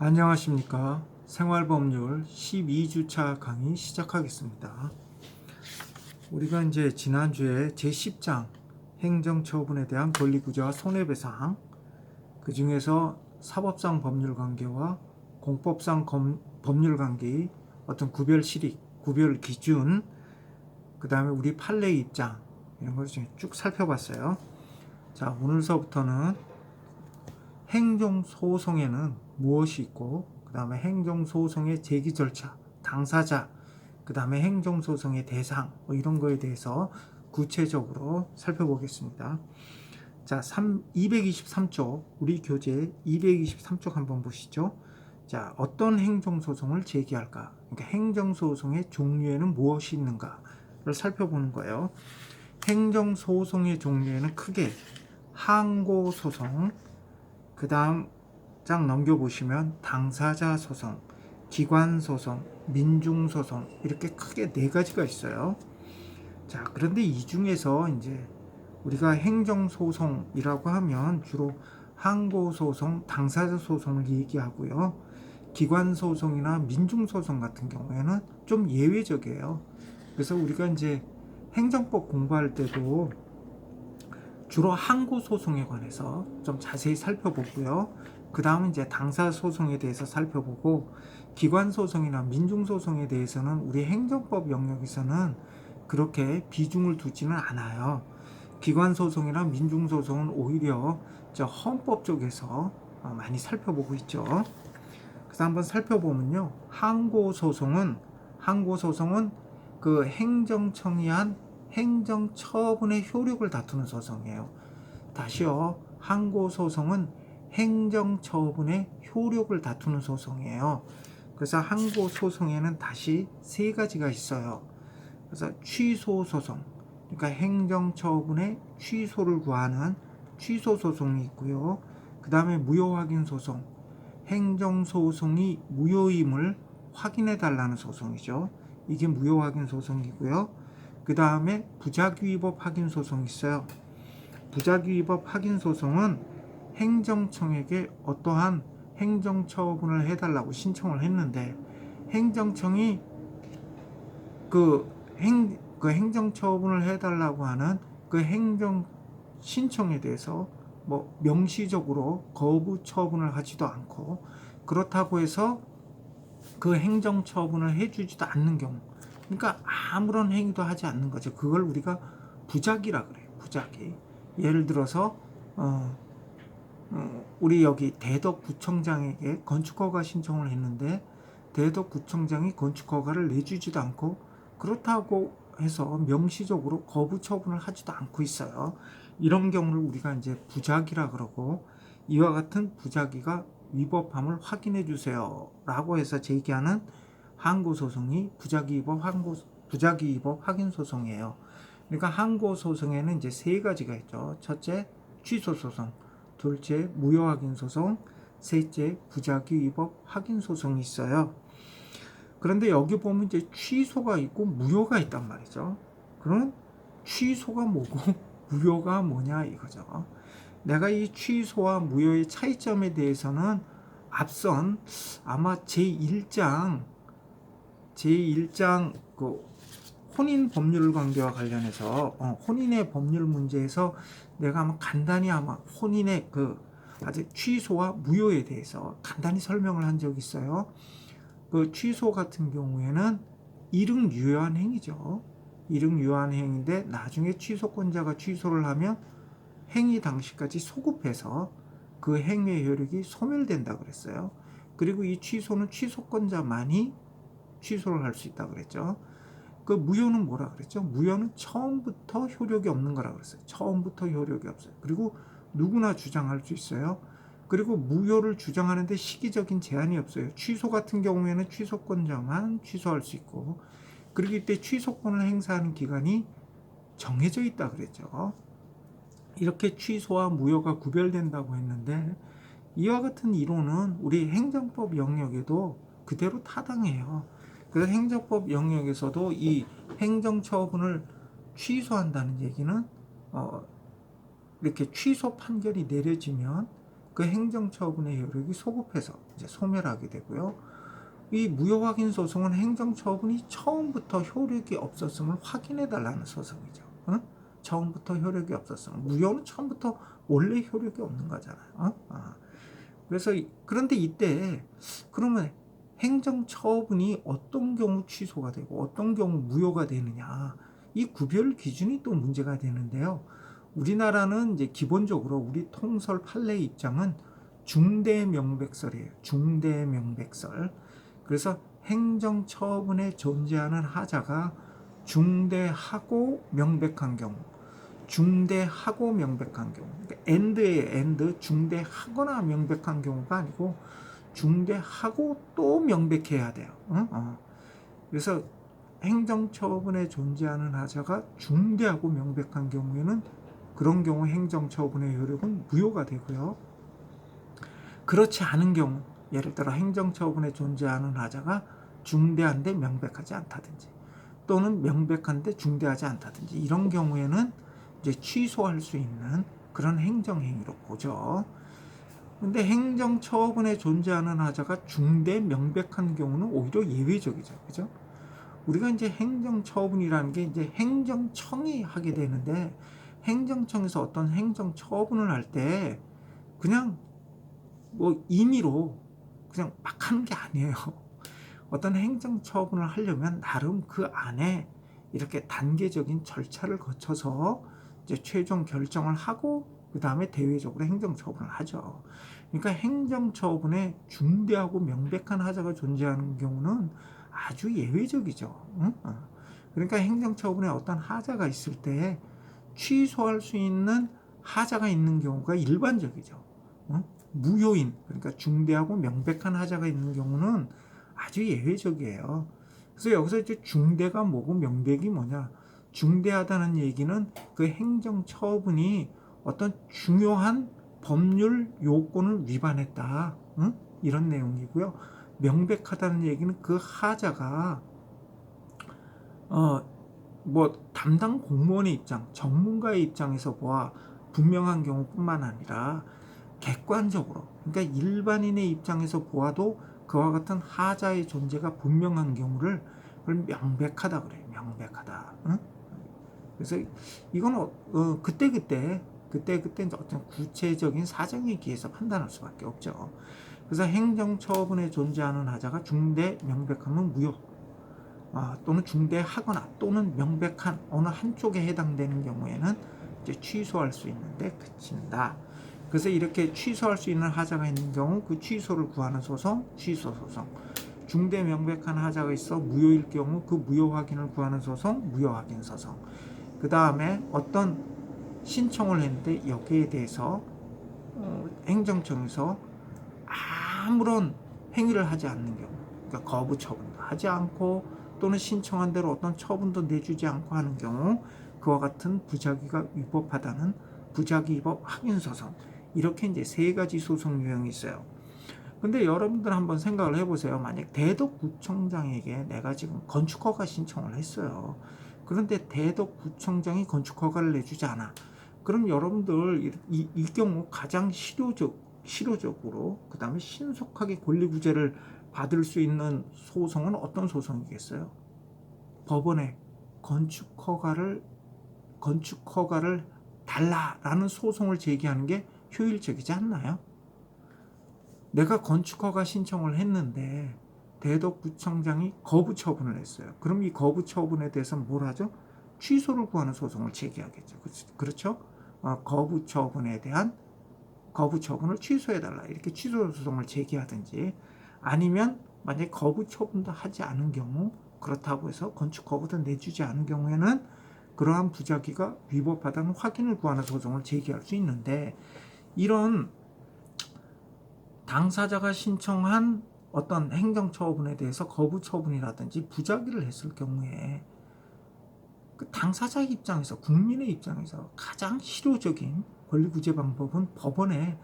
안녕하십니까. 생활법률 12주차 강의 시작하겠습니다. 우리가 이제 지난주에 제10장 행정처분에 대한 권리구제와 손해배상, 그 중에서 사법상 법률관계와 공법상 법률관계의 어떤 구별 실익, 구별 기준, 그 다음에 우리 판례 입장, 이런 것을 쭉 살펴봤어요. 자, 오늘서부터는 행정소송에는 무엇이 있고, 그 다음에 행정소송의 제기 절차, 당사자, 그 다음에 행정소송의 대상, 이런 거에 대해서 구체적으로 살펴보겠습니다. 자, 223쪽, 우리 교재 223쪽 한번 보시죠. 자, 어떤 행정소송을 제기할까? 그러니까 행정소송의 종류에는 무엇이 있는가를 살펴보는 거예요. 행정소송의 종류에는 크게 항고소송, 그 다음 장 넘겨보시면 당사자 소송, 기관 소송, 민중 소송, 이렇게 크게 네 가지가 있어요. 자, 그런데 이 중에서 이제 우리가 행정소송이라고 하면 주로 항고소송, 당사자 소송을 얘기하고요. 기관소송이나 민중소송 같은 경우에는 좀 예외적이에요. 그래서 우리가 이제 행정법 공부할 때도 주로 항고소송에 관해서 좀 자세히 살펴보고요. 그 다음은 이제 당사소송에 대해서 살펴보고, 기관소송이나 민중소송에 대해서는 우리 행정법 영역에서는 그렇게 비중을 두지는 않아요. 기관소송이나 민중소송은 오히려 헌법 쪽에서 많이 살펴보고 있죠. 그래서 한번 살펴보면요. 항고소송은 그 행정청이 한 행정처분의 효력을 다투는 소송이에요. 다시요. 항고소송은 행정처분의 효력을 다투는 소송이에요. 그래서 항고소송에는 다시 세 가지가 있어요. 그래서 취소소송, 그러니까 행정처분의 취소를 구하는 취소소송이 있고요. 그 다음에 무효확인소송, 행정소송이 무효임을 확인해달라는 소송이죠. 이게 무효확인소송이고요. 그 다음에 부작위법 확인소송이 있어요. 부작위법 확인소송은 행정청에게 어떠한 행정처분을 해달라고 신청을 했는데, 행정청이 그 행정처분을 해달라고 하는 그 행정 신청에 대해서 뭐 명시적으로 거부 처분을 하지도 않고, 그렇다고 해서 그 행정처분을 해주지도 않는 경우, 그러니까 아무런 행위도 하지 않는 거죠. 그걸 우리가 부작위라 그래요. 부작위. 예를 들어서 우리 여기 대덕구청장에게 건축허가 신청을 했는데, 대덕구청장이 건축허가를 내주지도 않고, 그렇다고 해서 명시적으로 거부 처분을 하지도 않고 있어요. 이런 경우를 우리가 이제 부작위라 그러고, 이와 같은 부작위가 위법함을 확인해 주세요 라고 해서 제기하는 항고소송이 부작위위법 확인소송이에요. 그러니까 항고소송에는 이제 세 가지가 있죠. 첫째, 취소소송, 둘째, 무효확인소송, 셋째, 부작위위법 확인소송이 있어요. 그런데 여기 보면 이제 취소가 있고 무효가 있단 말이죠. 그럼 취소가 뭐고 무효가 뭐냐 이거죠. 내가 이 취소와 무효의 차이점에 대해서는 앞선 아마 제1장 그 혼인 법률 관계와 관련해서 혼인의 법률 문제에서 내가 아마 간단히 혼인의 그 아직 취소와 무효에 대해서 간단히 설명을 한 적이 있어요. 그 취소 같은 경우에는 이릉유효한 행위죠. 이릉유효한 행위인데 나중에 취소권자가 취소를 하면 행위 당시까지 소급해서 그 행위의 효력이 소멸된다 그랬어요. 그리고 이 취소는 취소권자만이 취소를 할 수 있다 그랬죠. 그 무효는 뭐라 그랬죠? 무효는 처음부터 효력이 없는 거라 그랬어요. 처음부터 효력이 없어요. 그리고 누구나 주장할 수 있어요. 그리고 무효를 주장하는데 시기적인 제한이 없어요. 취소 같은 경우에는 취소권자만 취소할 수 있고, 그리고 이때 취소권을 행사하는 기간이 정해져 있다 그랬죠. 이렇게 취소와 무효가 구별된다고 했는데, 이와 같은 이론은 우리 행정법 영역에도 그대로 타당해요. 그래서 행정법 영역에서도 이 행정처분을 취소한다는 얘기는 이렇게 취소 판결이 내려지면 그 행정처분의 효력이 소급해서 이제 소멸하게 되고요. 이 무효확인 소송은 행정처분이 처음부터 효력이 없었음을 확인해 달라는 소송이죠. 어? 처음부터 효력이 없었음. 무효는 처음부터 원래 효력이 없는 거잖아요. 그래서 그런데 이때 그러면 행정처분이 어떤 경우 취소가 되고 어떤 경우 무효가 되느냐, 이 구별 기준이 또 문제가 되는데요. 우리나라는 이제 기본적으로 우리 통설 판례 입장은 중대명백설이에요. 중대명백설. 그래서 행정처분에 존재하는 하자가 중대하고 명백한 경우, 중대하고 명백한 경우, 그러니까 and예요. and, 중대하거나 명백한 경우가 아니고 중대하고 또 명백해야 돼요. 그래서 행정처분에 존재하는 하자가 중대하고 명백한 경우에는 그런 경우 행정처분의 효력은 무효가 되고요. 그렇지 않은 경우, 예를 들어 행정처분에 존재하는 하자가 중대한데 명백하지 않다든지, 또는 명백한데 중대하지 않다든지, 이런 경우에는 이제 취소할 수 있는 그런 행정행위로 보죠. 근데 행정처분에 존재하는 하자가 중대 명백한 경우는 오히려 예외적이죠. 그죠? 우리가 이제 행정처분이라는 게 이제 행정청이 하게 되는데, 행정청에서 어떤 행정처분을 할 때 그냥 뭐 임의로 그냥 막 하는 게 아니에요. 어떤 행정처분을 하려면 나름 그 안에 이렇게 단계적인 절차를 거쳐서 이제 최종 결정을 하고 그 다음에 대외적으로 행정처분을 하죠. 그러니까 행정처분에 중대하고 명백한 하자가 존재하는 경우는 아주 예외적이죠. 그러니까 행정처분에 어떤 하자가 있을 때 취소할 수 있는 하자가 있는 경우가 일반적이죠. 무효인, 그러니까 중대하고 명백한 하자가 있는 경우는 아주 예외적이에요. 그래서 여기서 이제 중대가 뭐고 명백이 뭐냐? 중대하다는 얘기는 그 행정처분이 어떤 중요한 법률 요건을 위반했다, 이런 내용이고요. 명백하다는 얘기는 그 하자가 뭐 담당 공무원의 입장, 전문가의 입장에서 보아 분명한 경우뿐만 아니라 객관적으로, 그러니까 일반인의 입장에서 보아도 그와 같은 하자의 존재가 분명한 경우를 그걸 명백하다 그래요. 명백하다. 그래서 이건 그때 어떤 구체적인 사정에 기해서 판단할 수밖에 없죠. 그래서 행정처분에 존재하는 하자가 중대 명백하면 무효, 또는 중대하거나 또는 명백한 어느 한쪽에 해당되는 경우에는 이제 취소할 수 있는데 그친다. 그래서 이렇게 취소할 수 있는 하자가 있는 경우 그 취소를 구하는 소송, 취소 소송. 중대 명백한 하자가 있어 무효일 경우 그 무효 확인을 구하는 소송, 무효 확인 소송. 그 다음에 어떤 신청을 했는데 여기에 대해서 행정청에서 아무런 행위를 하지 않는 경우, 그러니까 거부 처분도 하지 않고 또는 신청한 대로 어떤 처분도 내주지 않고 하는 경우 그와 같은 부작위가 위법하다는 부작위 위법 확인 소송. 이렇게 이제 세 가지 소송 유형이 있어요. 근데 여러분들 한번 생각을 해보세요. 만약 대덕구청장에게 내가 지금 건축허가 신청을 했어요. 그런데 대덕구청장이 건축허가를 내주지 않아. 그럼 여러분들 이 경우 가장 실효적으로 그 다음에 신속하게 권리구제를 받을 수 있는 소송은 어떤 소송이겠어요? 법원에 건축허가를 달라라는 소송을 제기하는 게 효율적이지 않나요? 내가 건축허가 신청을 했는데 대덕구청장이 거부 처분을 했어요. 그럼 이 거부 처분에 대해서 뭘 하죠? 취소를 구하는 소송을 제기하겠죠. 그렇죠? 거부 처분에 대한 거부 처분을 취소해달라, 이렇게 취소 소송을 제기하든지, 아니면 만약에 거부 처분도 하지 않은 경우, 그렇다고 해서 건축 거부도 내주지 않은 경우에는 그러한 부작위가 위법하다는 확인을 구하는 소송을 제기할 수 있는데, 이런 당사자가 신청한 어떤 행정처분에 대해서 거부 처분이라든지 부작위를 했을 경우에 그 당사자 입장에서, 국민의 입장에서 가장 실효적인 권리구제 방법은 법원에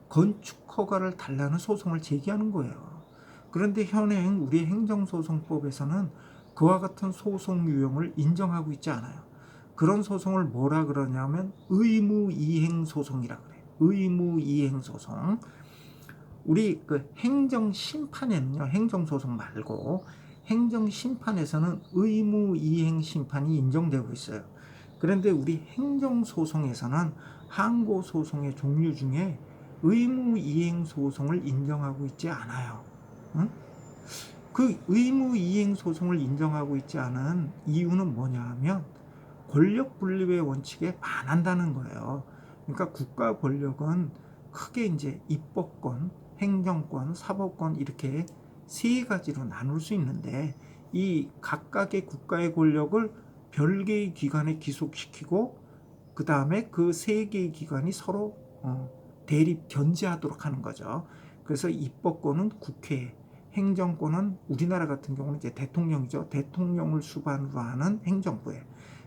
건축허가를 달라는 소송을 제기하는 거예요. 그런데 현행 우리 행정소송법에서는 그와 같은 소송 유형을 인정하고 있지 않아요. 그런 소송을 뭐라 그러냐면 의무이행소송이라 그래요. 의무이행 소송. 우리 그 행정심판에는요, 행정소송 말고 행정심판에서는 의무이행 심판이 인정되고 있어요. 그런데 우리 행정소송에서는 항고소송의 종류 중에 의무이행 소송을 인정하고 있지 않아요. 응? 그 의무이행 소송을 인정하고 있지 않은 이유는 뭐냐 하면 권력 분립의 원칙에 반한다는 거예요. 그러니까 국가 권력은 크게 이제 입법권, 행정권, 사법권 이렇게 세 가지로 나눌 수 있는데 이 각각의 국가의 권력을 별개의 기관에 기속시키고 그 다음에 그 세 개의 기관이 서로 대립 견제하도록 하는 거죠. 그래서 입법권은 국회, 행정권은 우리나라 같은 경우는 이제 대통령이죠. 대통령을 수반으로 하는 행정부에,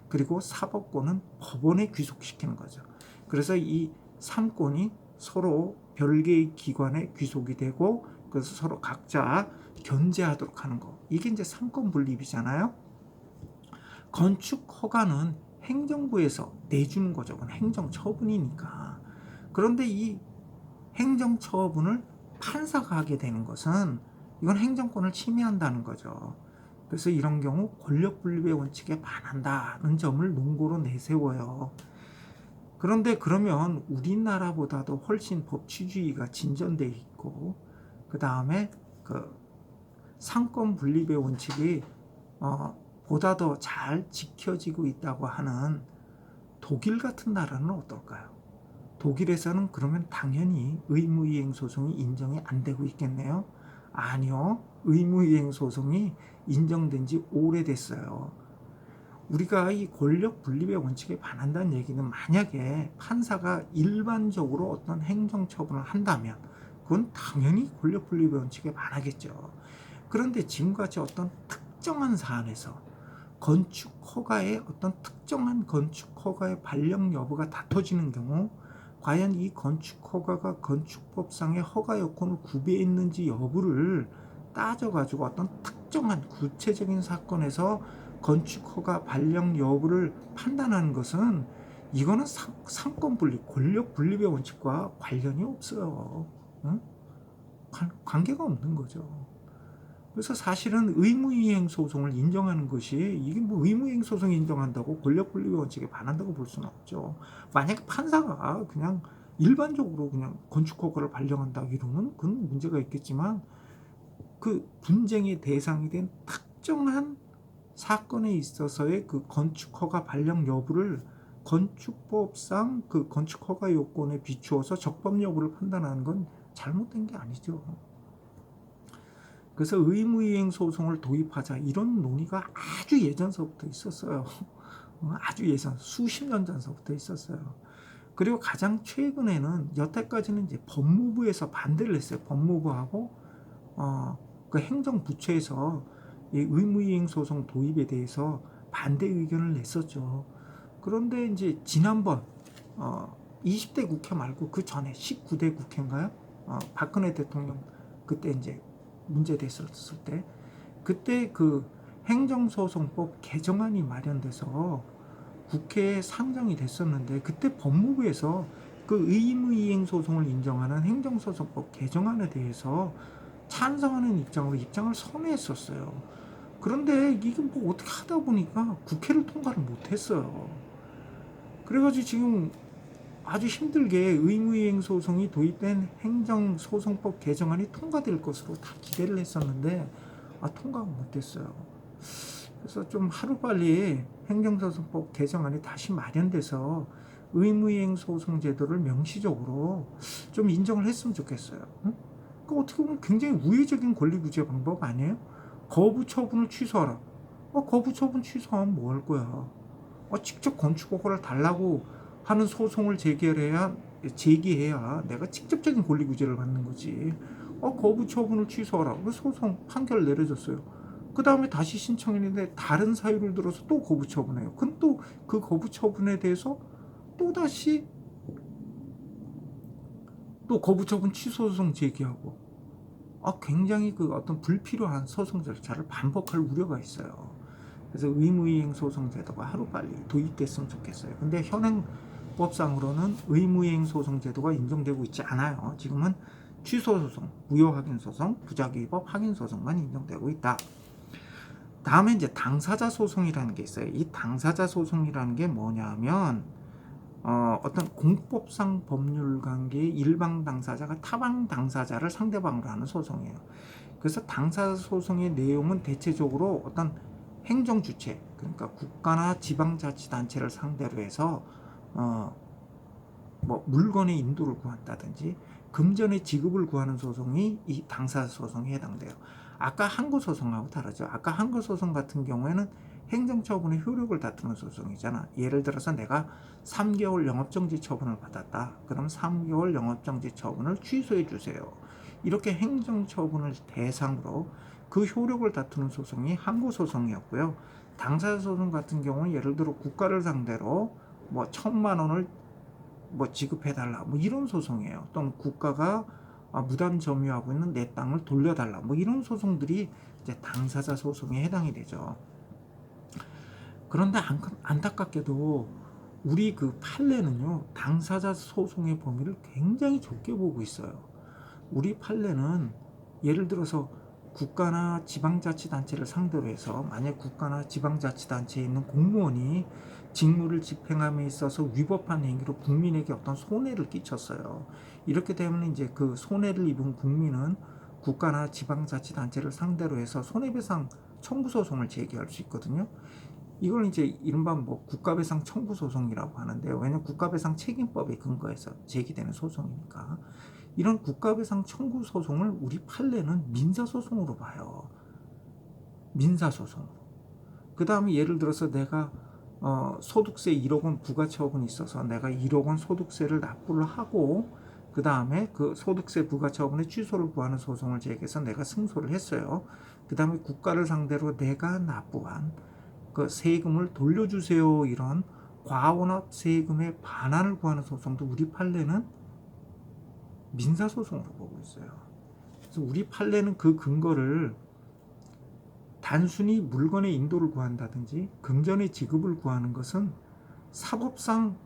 그리고 사법권은 법원에 귀속시키는 거죠. 그래서 이 3권이 서로 별개의 기관에 귀속이 되고 그래서 서로 각자 견제하도록 하는 거. 이게 이제 3권 분립이잖아요. 건축 허가는 행정부에서 내주는 거죠. 그건 행정처분이니까. 그런데 이 행정처분을 판사가 하게 되는 것은 이건 행정권을 침해한다는 거죠. 그래서 이런 경우 권력 분립의 원칙에 반한다는 점을 논고로 내세워요. 그런데 그러면 우리나라보다도 훨씬 법치주의가 진전돼 있고 그 다음에 그 상권 분립의 원칙이 보다 더 잘 지켜지고 있다고 하는 독일 같은 나라는 어떨까요? 독일에서는 그러면 당연히 의무이행 소송이 인정이 안 되고 있겠네요. 아니요. 의무이행 소송이 인정된 지 오래됐어요. 우리가 이 권력 분립의 원칙에 반한다는 얘기는 만약에 판사가 일반적으로 어떤 행정처분을 한다면 그건 당연히 권력 분립의 원칙에 반하겠죠. 그런데 지금같이 어떤 특정한 사안에서 건축 허가의 어떤 특정한 건축 허가의 발령 여부가 다퉈지는 경우 과연 이 건축 허가가 건축법상의 허가 요건을 구비했는지 여부를 따져가지고 어떤 특정한 구체적인 사건에서 건축 허가 발령 여부를 판단하는 것은 이거는 상권 분립, 권력 분립의 원칙과 관련이 없어요. 응? 관계가 없는 거죠. 그래서 사실은 의무이행 소송을 인정하는 것이 이게 뭐 의무이행 소송 인정한다고 권력 분립의 원칙에 반한다고 볼 수는 없죠. 만약에 판사가 그냥 일반적으로 그냥 건축 허가를 발령한다 이러면 그건 문제가 있겠지만 그 분쟁의 대상이 된 특정한 사건에 있어서의 그 건축 허가 발령 여부를 건축법상 그 건축 허가 요건에 비추어서 적법 여부를 판단하는 건 잘못된 게 아니죠. 그래서 의무이행 소송을 도입하자 이런 논의가 아주 예전서부터 있었어요. 아주 예전 수십 년 전서부터 있었어요. 그리고 가장 최근에는 여태까지는 이제 법무부에서 반대를 했어요. 법무부하고 그 행정부처에서 이 의무이행 소송 도입에 대해서 반대 의견을 냈었죠. 그런데 이제 지난번 20대 국회 말고 그 전에 19대 국회인가요? 박근혜 대통령 그때 이제 문제됐었을 때 그때 그 행정소송법 개정안이 마련돼서 국회에 상정이 됐었는데 그때 법무부에서 그 의무이행 소송을 인정하는 행정소송법 개정안에 대해서 찬성하는 입장을 선회했었어요. 그런데 이게 뭐 어떻게 하다 보니까 국회를 통과를 못했어요. 그래가지고 지금 아주 힘들게 의무이행 소송이 도입된 행정소송법 개정안이 통과될 것으로 다 기대를 했었는데 통과가 못됐어요. 그래서 좀 하루빨리 행정소송법 개정안이 다시 마련돼서 의무이행 소송 제도를 명시적으로 좀 인정을 했으면 좋겠어요. 응? 그러니까 어떻게 보면 굉장히 우회적인 권리구제 방법 아니에요? 거부 처분을 취소하라. 거부 처분 취소하면 뭐 할 거야? 직접 건축 허가를 달라고 하는 소송을 제기해야 내가 직접적인 권리 구제를 받는 거지. 거부 처분을 취소하라. 그 소송 판결 내려졌어요. 그 다음에 다시 신청했는데 다른 사유를 들어서 또 거부 처분해요. 그럼 또 그 거부 처분에 대해서 또 다시 또 거부 처분 취소 소송 제기하고 굉장히 그 어떤 불필요한 소송 절차를 반복할 우려가 있어요. 그래서 의무이행 소송 제도가 하루빨리 도입됐으면 좋겠어요. 근데 현행 법상으로는 의무이행 소송 제도가 인정되고 있지 않아요. 지금은 취소 소송, 무효 확인 소송, 부작위 위법 확인 소송만 인정되고 있다. 다음에 이제 당사자 소송이라는 게 있어요. 이 당사자 소송이라는 게 뭐냐면 어떤 공법상 법률 관계의 일방 당사자가 타방 당사자를 상대방으로 하는 소송이에요. 그래서 당사자 소송의 내용은 대체적으로 어떤 행정 주체, 그러니까 국가나 지방자치단체를 상대로 해서 뭐 물건의 인도를 구한다든지 금전의 지급을 구하는 소송이 이 당사자 소송에 해당돼요. 아까 항고 소송하고 다르죠. 아까 항고 소송 같은 경우에는 행정처분의 효력을 다투는 소송이잖아. 예를 들어서 내가 3개월 영업정지 처분을 받았다. 그럼 3개월 영업정지 처분을 취소해 주세요. 이렇게 행정처분을 대상으로 그 효력을 다투는 소송이 항고 소송이었고요. 당사자 소송 같은 경우는 예를 들어 국가를 상대로 뭐 1,000만 원을 뭐 지급해달라 뭐 이런 소송이에요. 또는 국가가 무단 점유하고 있는 내 땅을 돌려달라 뭐 이런 소송들이 이제 당사자 소송에 해당이 되죠. 그런데 안타깝게도 우리 그 판례는요, 당사자 소송의 범위를 굉장히 좁게 보고 있어요. 우리 판례는 예를 들어서 국가나 지방자치단체를 상대로 해서 만약 국가나 지방자치단체에 있는 공무원이 직무를 집행함에 있어서 위법한 행위로 국민에게 어떤 손해를 끼쳤어요. 이렇게 되면 이제 그 손해를 입은 국민은 국가나 지방자치단체를 상대로 해서 손해배상 청구 소송을 제기할 수 있거든요. 이걸 이제 이른바 뭐 국가배상 청구 소송이라고 하는데요. 왜냐하면 국가배상 책임법에 근거해서 제기되는 소송이니까. 이런 국가배상 청구 소송을 우리 판례는 민사소송으로 봐요. 민사소송으로. 그 다음에 예를 들어서 내가 소득세 1억 원 부가처분이 있어서 내가 1억 원 소득세를 납부를 하고 그 다음에 그 소득세 부가처분의 취소를 구하는 소송을 제기해서 내가 승소를 했어요. 그 다음에 국가를 상대로 내가 납부한 그 세금을 돌려주세요, 이런 과원업 세금의 반환을 구하는 소송도 우리 판례는 민사소송으로 보고 있어요. 그래서 우리 판례는 그 근거를 단순히 물건의 인도를 구한다든지 금전의 지급을 구하는 것은 사법상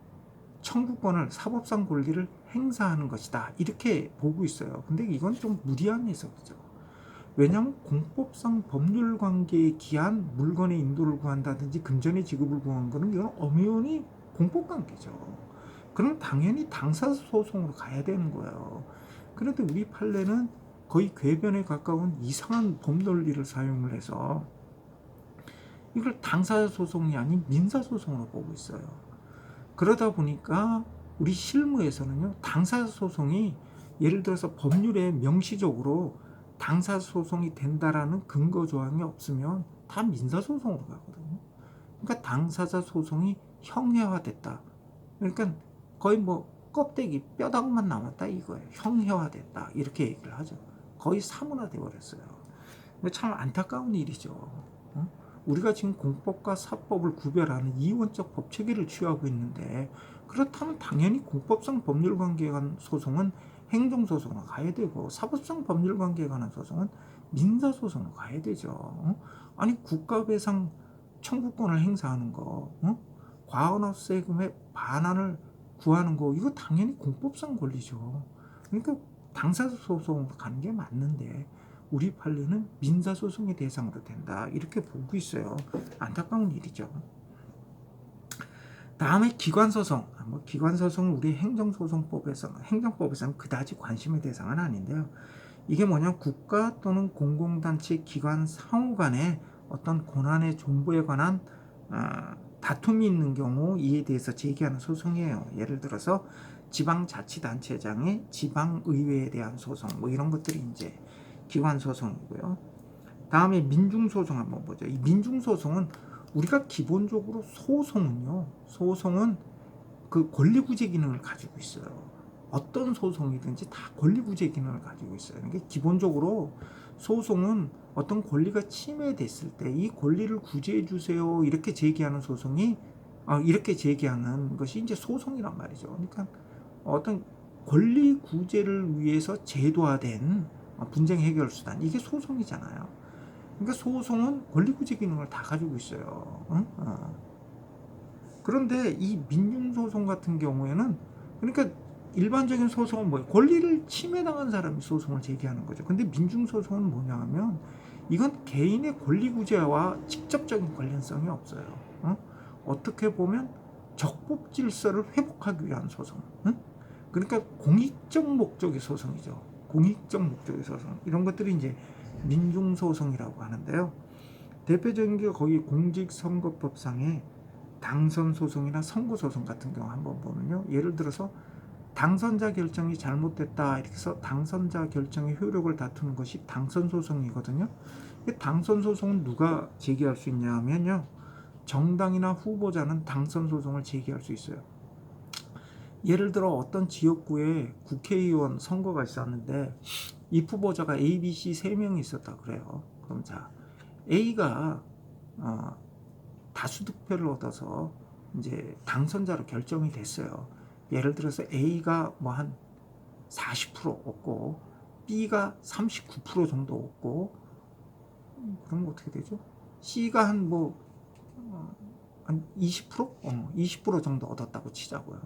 청구권을, 사법상 권리를 행사하는 것이다, 이렇게 보고 있어요. 근데 이건 좀 무리한 해석이죠. 왜냐하면 공법상 법률 관계에 기한 물건의 인도를 구한다든지 금전의 지급을 구하는 것은 이건 엄연히 공법 관계죠. 그럼 당연히 당사자 소송으로 가야 되는 거예요. 그런데 우리 판례는 거의 궤변에 가까운 이상한 법 논리를 사용을 해서 이걸 당사자 소송이 아닌 민사 소송으로 보고 있어요. 그러다 보니까 우리 실무에서는요, 당사자 소송이 예를 들어서 법률에 명시적으로 당사자 소송이 된다라는 근거 조항이 없으면 다 민사 소송으로 가거든요. 그러니까 당사자 소송이 형해화됐다. 그러니까 거의 뭐 껍데기 뼈다구만 남았다 이거예요. 형해화됐다 이렇게 얘기를 하죠. 거의 사문화돼 버렸어요. 참 안타까운 일이죠. 우리가 지금 공법과 사법을 구별하는 이원적 법 체계를 취하고 있는데, 그렇다면 당연히 공법상 법률 관계에 관한 소송은 행정소송으로 가야 되고 사법상 법률 관계에 관한 소송은 민사소송으로 가야 되죠. 아니 국가배상 청구권을 행사하는 거, 과언업 세금의 반환을 구하는 거, 이거 당연히 공법상 권리죠. 그러니까 당사자 소송으로 가는 게 맞는데 우리 판례는 민사소송의 대상으로 된다, 이렇게 보고 있어요. 안타까운 일이죠. 다음에 기관소송. 기관소송은 우리 행정법에서는 그다지 관심의 대상은 아닌데요. 이게 뭐냐면 국가 또는 공공단체 기관 상호 간에 어떤 권한의 존부에 관한 다툼이 있는 경우 이에 대해서 제기하는 소송이에요. 예를 들어서 지방자치단체장의 지방의회에 대한 소송, 뭐 이런 것들이 이제 기관소송이고요. 다음에 민중소송 한번 보죠. 이 민중소송은 우리가 기본적으로 소송은 그 권리구제 기능을 가지고 있어요. 어떤 소송이든지 다 권리구제 기능을 가지고 있어요. 그러니까 기본적으로 소송은 어떤 권리가 침해됐을 때 이 권리를 구제해 주세요, 이렇게 제기하는 소송이 이렇게 제기하는 것이 이제 소송이란 말이죠. 그러니까 어떤 권리 구제를 위해서 제도화된 분쟁 해결 수단, 이게 소송이잖아요. 그러니까 소송은 권리구제 기능을 다 가지고 있어요. 그런데 이 민중소송 같은 경우에는, 그러니까 일반적인 소송은 뭐예요? 권리를 침해당한 사람이 소송을 제기하는 거죠. 근데 민중소송은 뭐냐 하면 이건 개인의 권리구제와 직접적인 관련성이 없어요. 어떻게 보면 적법 질서를 회복하기 위한 소송. 그러니까 공익적 목적의 소송이죠. 공익적 목적의 소송. 이런 것들이 이제 민중소송이라고 하는데요. 대표적인 게 거기 공직선거법상에 당선소송이나 선거소송 같은 경우 한번 보면요. 예를 들어서 당선자 결정이 잘못됐다 이렇게 해서 당선자 결정의 효력을 다투는 것이 당선소송이거든요. 당선소송은 누가 제기할 수 있냐 하면요. 정당이나 후보자는 당선소송을 제기할 수 있어요. 예를 들어 어떤 지역구에 국회의원 선거가 있었는데 이 후보자가 A, B, C 3명이 있었다 그래요. 그럼 자, A가 다수 득표를 얻어서 이제 당선자로 결정이 됐어요. 예를 들어서 A가 뭐 한 40% 얻고 B가 39% 정도 얻고, 그럼 어떻게 되죠? C가 한 한 20%? 20% 정도 얻었다고 치자고요.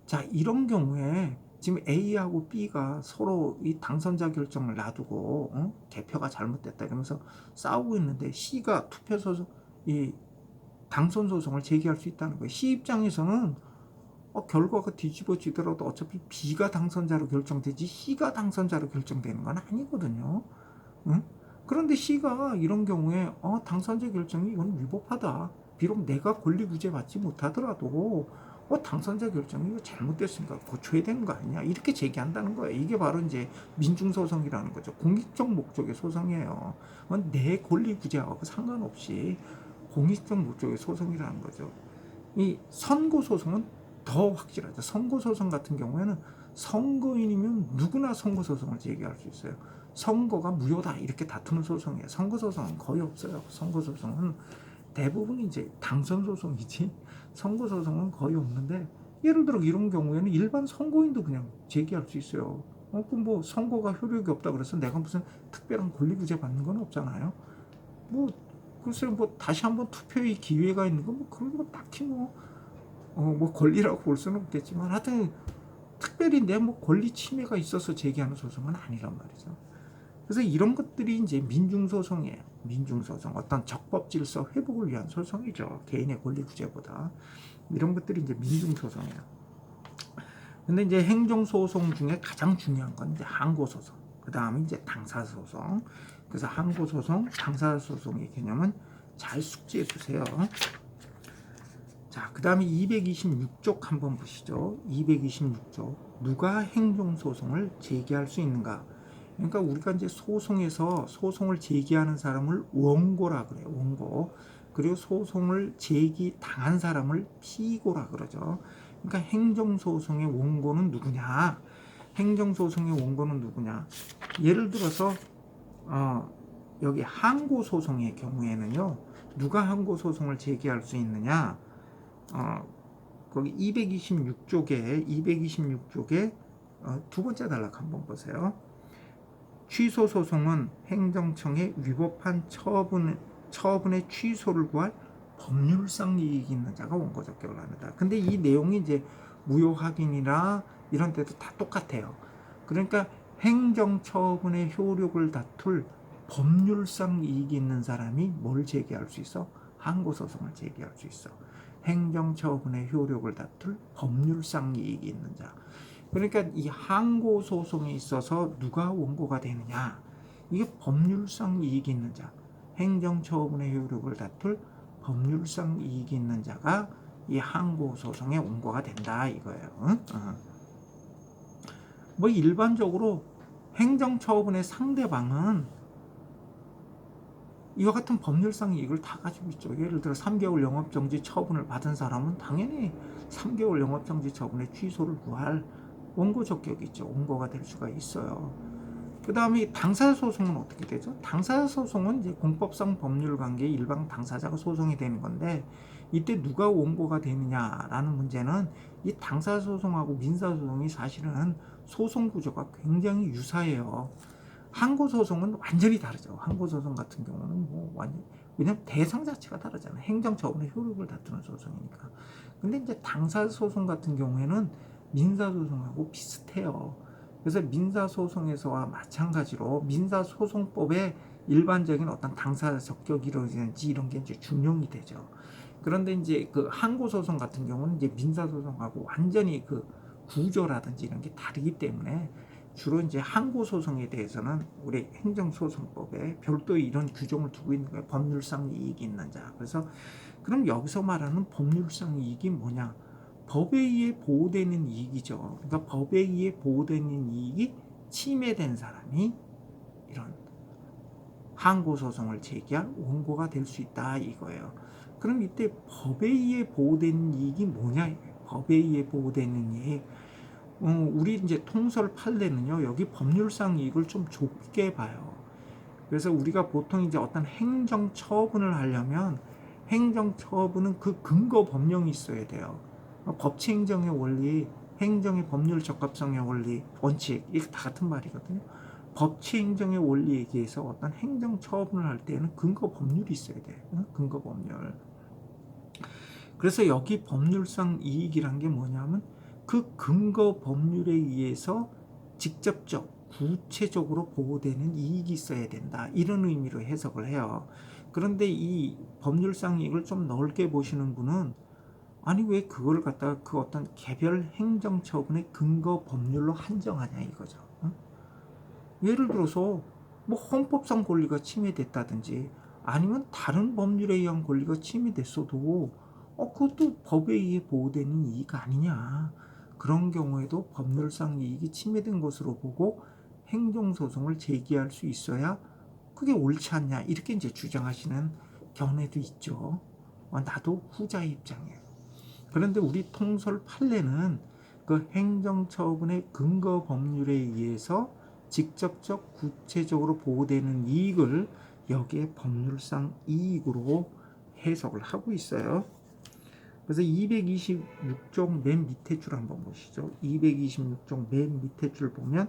자, 이런 경우에 지금 A하고 B가 서로 이 당선자 결정을 놔두고 개표가 잘못됐다 이러면서 싸우고 있는데 C가 투표소송 이 당선 소송을 제기할 수 있다는 거예요. C 입장에서는 결과가 뒤집어지더라도 어차피 B가 당선자로 결정되지 C가 당선자로 결정되는 건 아니거든요. 응? 그런데 C가 이런 경우에 당선자 결정이 이건 위법하다. 비록 내가 권리구제 받지 못하더라도 당선자 결정이 이거 잘못됐으니까 고쳐야 되는 거 아니냐 이렇게 제기한다는 거예요. 이게 바로 이제 민중소송이라는 거죠. 공익적 목적의 소송이에요. 내 권리구제하고 상관없이 공익적 목적의 소송이라는 거죠. 이 선고소송은 더 확실하죠. 선고소송 같은 경우에는 선거인이면 누구나 선고소송을 제기할 수 있어요. 선거가 무효다 이렇게 다투는 소송이에요. 선거소송은 거의 없어요. 선거소송은 대부분 이제 당선소송이지 선거소송은 거의 없는데, 예를 들어 이런 경우에는 일반 선거인도 그냥 제기할 수 있어요. 그럼 뭐 선거가 효력이 없다 그래서 내가 무슨 특별한 권리구제 받는 건 없잖아요. 뭐 글쎄요, 뭐 다시 한번 투표의 기회가 있는 건 뭐 그런 거 딱히 뭐 권리라고 볼 수는 없겠지만 하여튼 특별히 내 뭐 권리 침해가 있어서 제기하는 소송은 아니란 말이죠. 그래서 이런 것들이 이제 민중소송이에요. 민중소송, 어떤 적법 질서 회복을 위한 소송이죠. 개인의 권리 구제보다. 이런 것들이 이제 민중소송이에요. 근데 이제 행정소송 중에 가장 중요한 건 이제 항고소송. 그 다음에 이제 당사소송. 그래서 항고소송, 당사소송의 개념은 잘 숙지해 두세요. 자, 그 다음에 226쪽 한번 보시죠. 226쪽. 누가 행정소송을 제기할 수 있는가? 그러니까 우리가 이제 소송에서 소송을 제기하는 사람을 원고라 그래요. 원고. 그리고 소송을 제기당한 사람을 피고라 그러죠. 그러니까 행정소송의 원고는 누구냐? 행정소송의 원고는 누구냐? 예를 들어서 여기 항고소송의 경우에는요. 누가 항고소송을 제기할 수 있느냐? 거기 226쪽에 두 번째 단락 한번 보세요. 취소 소송은 행정청에 위법한 처분의 취소를 구할 법률상 이익이 있는 자가 원고 적격을 합니다. 근데 이 내용이 이제 무효 확인이나 이런 데도 다 똑같아요. 그러니까 행정처분의 효력을 다툴 법률상 이익이 있는 사람이 뭘 제기할 수 있어? 항고소송을 제기할 수 있어. 행정처분의 효력을 다툴 법률상 이익이 있는 자. 그러니까 이 항고소송에 있어서 누가 원고가 되느냐? 이게 법률상 이익이 있는 자. 행정처분의 효력을 다툴 법률상 이익이 있는 자가 이 항고소송의 원고가 된다 이거예요. 뭐 일반적으로 행정처분의 상대방은 이와 같은 법률상 이익을 다 가지고 있죠. 예를 들어 3개월 영업정지 처분을 받은 사람은 당연히 3개월 영업정지 처분의 취소를 구할 원고 적격이 있죠. 원고가 될 수가 있어요. 그 다음에 당사소송은 어떻게 되죠? 당사소송은 이제 공법상 법률관계의 일방 당사자가 소송이 되는 건데, 이때 누가 원고가 되느냐라는 문제는 이 당사소송하고 민사소송이 사실은 소송 구조가 굉장히 유사해요. 항고소송은 완전히 다르죠. 항고소송 같은 경우는 뭐 완전, 왜냐면 대상 자체가 다르잖아요. 행정처분의 효력을 다투는 소송이니까. 근데 이제 당사소송 같은 경우에는 민사소송하고 비슷해요. 그래서 민사소송에서와 마찬가지로 민사소송법에 일반적인 어떤 당사 적격이라든지 이런 게 이제 준용이 되죠. 그런데 이제 그 항고소송 같은 경우는 이제 민사소송하고 완전히 그 구조라든지 이런 게 다르기 때문에 주로 이제 항고소송에 대해서는 우리 행정소송법에 별도의 이런 규정을 두고 있는 거예요. 법률상 이익이 있는 자. 그래서 그럼 여기서 말하는 법률상 이익이 뭐냐? 법에 의해 보호되는 이익이죠. 그러니까 법에 의해 보호되는 이익이 침해된 사람이 이런 항고소송을 제기할 원고가 될 수 있다 이거예요. 그럼 이때 법에 의해 보호되는 이익이 뭐냐? 법에 의해 보호되는 이익. 우리 이제 통설 판례는요, 여기 법률상 이익을 좀 좁게 봐요. 그래서 우리가 보통 이제 어떤 행정 처분을 하려면 행정 처분은 그 근거 법령이 있어야 돼요. 법치 행정의 원리, 행정의 법률 적합성의 원리, 원칙, 이게 다 같은 말이거든요. 법치 행정의 원리에 의해서 어떤 행정 처분을 할 때는 근거 법률이 있어야 돼요. 근거 법률. 그래서 여기 법률상 이익이란 게 뭐냐면 그 근거 법률에 의해서 직접적, 구체적으로 보호되는 이익이 있어야 된다. 이런 의미로 해석을 해요. 그런데 이 법률상 이익을 좀 넓게 보시는 분은 아니 왜 그걸 갖다가 그 어떤 개별 행정처분의 근거 법률로 한정하냐 이거죠. 예를 들어서 뭐 헌법상 권리가 침해됐다든지 아니면 다른 법률에 의한 권리가 침해됐어도 그것도 법에 의해 보호되는 이익 아니냐. 그런 경우에도 법률상 이익이 침해된 것으로 보고 행정소송을 제기할 수 있어야 그게 옳지 않냐. 이렇게 이제 주장하시는 견해도 있죠. 나도 후자의 입장이에요. 그런데 우리 통설 판례는 그 행정처분의 근거 법률에 의해서 직접적 구체적으로 보호되는 이익을 여기에 법률상 이익으로 해석을 하고 있어요. 그래서 226종 맨 밑에 줄 한번 보시죠. 226종 맨 밑에 줄 보면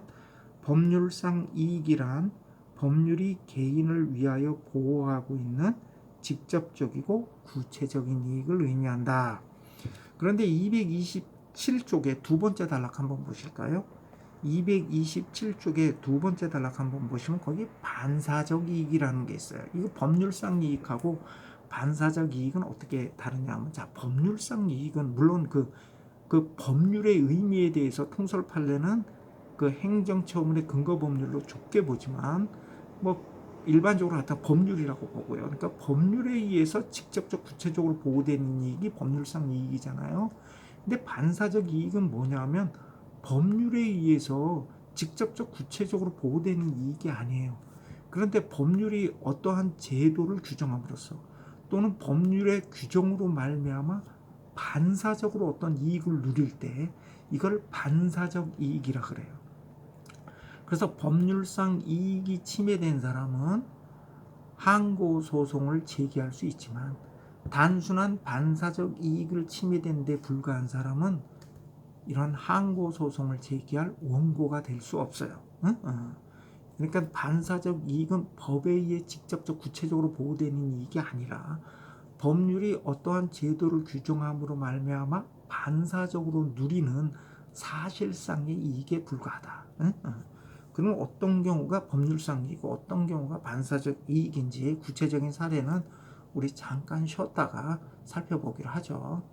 법률상 이익이란 법률이 개인을 위하여 보호하고 있는 직접적이고 구체적인 이익을 의미한다. 그런데 227쪽에 두 번째 단락 한번 보실까요? 227쪽에 두 번째 단락 한번 보시면 거기 반사적 이익이라는 게 있어요. 이거 법률상 이익하고 반사적 이익은 어떻게 다르냐 하면, 자, 법률상 이익은 물론 그 법률의 의미에 대해서 통설 판례는 그 행정처분의 근거 법률로 좁게 보지만 뭐 일반적으로 갖다 법률이라고 보고요. 그러니까 법률에 의해서 직접적 구체적으로 보호되는 이익이 법률상 이익이잖아요. 근데 반사적 이익은 뭐냐면 법률에 의해서 직접적 구체적으로 보호되는 이익이 아니에요. 그런데 법률이 어떠한 제도를 규정함으로써 또는 법률의 규정으로 말미암아 반사적으로 어떤 이익을 누릴 때 이걸 반사적 이익이라 그래요. 그래서 법률상 이익이 침해된 사람은 항고소송을 제기할 수 있지만 단순한 반사적 이익을 침해된 데 불과한 사람은 이런 항고소송을 제기할 원고가 될 수 없어요. 그러니까 반사적 이익은 법에 의해 직접적 구체적으로 보호되는 이익이 아니라 법률이 어떠한 제도를 규정함으로 말미암아 반사적으로 누리는 사실상의 이익에 불과하다. 그럼 어떤 경우가 법률상 이익이고 어떤 경우가 반사적 이익인지 구체적인 사례는 우리 잠깐 쉬었다가 살펴보기로 하죠.